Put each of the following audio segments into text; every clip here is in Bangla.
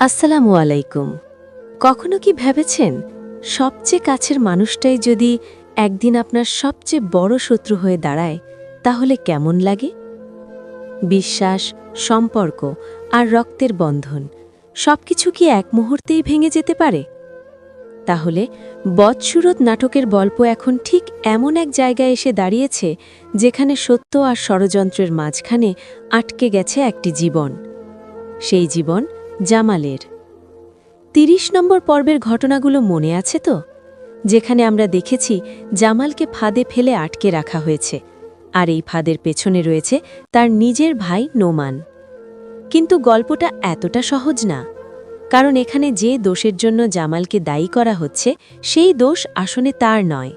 আসসালামু আলাইকুম। কখনো কি ভেবেছেন সবচেয়ে কাছের মানুষটাই যদি একদিন আপনার সবচেয়ে বড় শত্রু হয়ে দাঁড়ায় তাহলে কেমন লাগে? বিশ্বাস, সম্পর্ক আর রক্তের বন্ধন সবকিছু কি এক মুহূর্তেই ভেঙে যেতে পারে? তাহলে বদসুরত নাটকের গল্প এখন ঠিক এমন এক জায়গায় এসে দাঁড়িয়েছে যেখানে সত্য আর ষড়যন্ত্রের মাঝখানে আটকে গেছে একটি জীবন। সেই জীবন জামালের। ৩০ নম্বর পর্বের ঘটনাগুলো মনে আছে তো, যেখানে আমরা দেখেছি জামালকে ফাঁদে ফেলে আটকে রাখা হয়েছে, আর এই ফাঁদের পেছনে রয়েছে তার নিজের ভাই নোমান। কিন্তু গল্পটা এতটা সহজ না, কারণ এখানে যে দোষের জন্য জামালকে দায়ী করা হচ্ছে সেই দোষ আসলে তার নয়।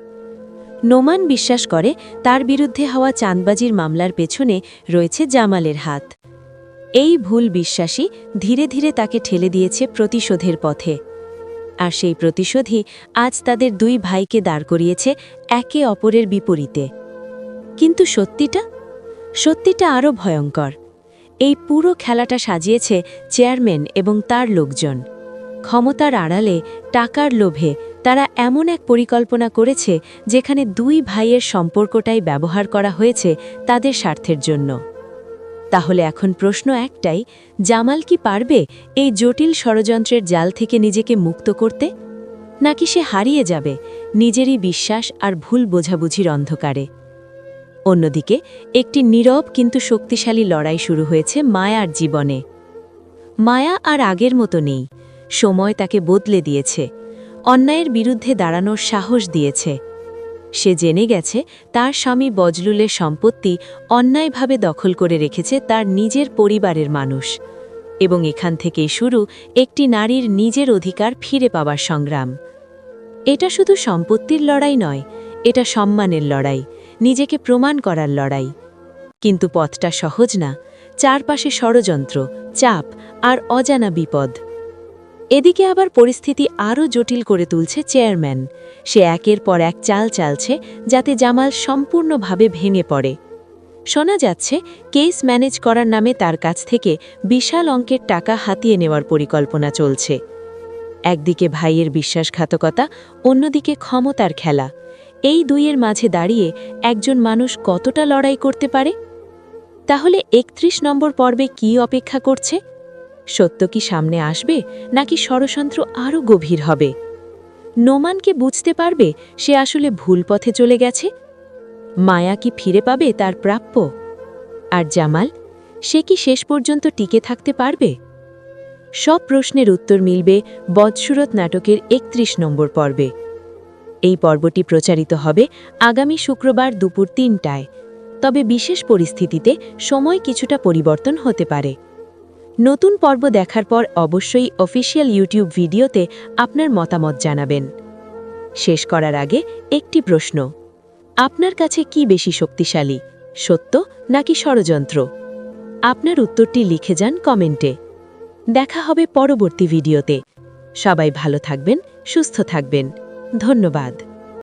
নোমান বিশ্বাস করে তার বিরুদ্ধে হওয়া চাঁদবাজির মামলার পেছনে রয়েছে জামালের হাত। এই ভুল বিশ্বাসই ধীরে ধীরে তাকে ঠেলে দিয়েছে প্রতিশোধের পথে, আর সেই প্রতিশোধই আজ তাদের দুই ভাইকে দাঁড় করিয়েছে একে অপরের বিপরীতে। কিন্তু সত্যিটা আরও ভয়ঙ্কর। এই পুরো খেলাটা সাজিয়েছে চেয়ারম্যান এবং তার লোকজন। ক্ষমতার আড়ালে, টাকার লোভে তারা এমন এক পরিকল্পনা করেছে যেখানে দুই ভাইয়ের সম্পর্কটাই ব্যবহার করা হয়েছে তাদের স্বার্থের জন্য। তাহলে এখন প্রশ্ন একটাই, জামাল কি পারবে এই জটিল ষড়যন্ত্রের জাল থেকে নিজেকে মুক্ত করতে, নাকি সে হারিয়ে যাবে নিজেরই বিশ্বাস আর ভুল বোঝাবুঝির অন্ধকারে? অন্যদিকে একটি নীরব কিন্তু শক্তিশালী লড়াই শুরু হয়েছে মায়ার জীবনে। মায়া আর আগের মতো নেই। সময় তাকে বদলে দিয়েছে, অন্যায়ের বিরুদ্ধে দাঁড়ানোর সাহস দিয়েছে। সে জেনে গেছে তার স্বামী বজলুলের সম্পত্তি অন্যায়ভাবে দখল করে রেখেছে তার নিজের পরিবারের মানুষ, এবং এখান থেকেই শুরু একটি নারীর নিজের অধিকার ফিরে পাওয়ার সংগ্রাম। এটা শুধু সম্পত্তির লড়াই নয়, এটা সম্মানের লড়াই, নিজেকে প্রমাণ করার লড়াই। কিন্তু পথটা সহজ না, চারপাশে ষড়যন্ত্র, চাপ আর অজানা বিপদ। এদিকে আবার পরিস্থিতি আরও জটিল করে তুলছে চেয়ারম্যান। সে একের পর এক চাল চালছে যাতে জামাল সম্পূর্ণভাবে ভেঙে পড়ে। শোনা যাচ্ছে কেস ম্যানেজ করার নামে তার কাছ থেকে বিশাল অঙ্কের টাকা হাতিয়ে নেওয়ার পরিকল্পনা চলছে। একদিকে ভাইয়ের বিশ্বাসঘাতকতা, অন্যদিকে ক্ষমতার খেলা। এই দুইয়ের মাঝে দাঁড়িয়ে একজন মানুষ কতটা লড়াই করতে পারে? তাহলে ৩১ নম্বর পর্বে কি অপেক্ষা করছে? সত্য কি সামনে আসবে, নাকি ষড়যন্ত্র আরও গভীর হবে? নোমানকে বুঝতে পারবে সে আসলে ভুল পথে চলে গেছে? মায়া কি ফিরে পাবে তার প্রাপ্য? আর জামাল, সে কি শেষ পর্যন্ত টিকে থাকতে পারবে? সব প্রশ্নের উত্তর মিলবে বদসুরত নাটকের ৩১ নম্বর পর্বে। এই পর্বটি প্রচারিত হবে আগামী শুক্রবার দুপুর ৩টায়। তবে বিশেষ পরিস্থিতিতে সময় কিছুটা পরিবর্তন হতে পারে। নতুন পর্ব দেখার পর অবশ্যই অফিসিয়াল ইউটিউব ভিডিওতে আপনার মতামত জানাবেন। শেষ করার আগে একটি প্রশ্ন, আপনার কাছে কি বেশি শক্তিশালী, সত্য নাকি ষড়যন্ত্র? আপনার উত্তরটি লিখে যান কমেন্টে। দেখা হবে পরবর্তী ভিডিওতে। সবাই ভালো থাকবেন, সুস্থ থাকবেন। ধন্যবাদ।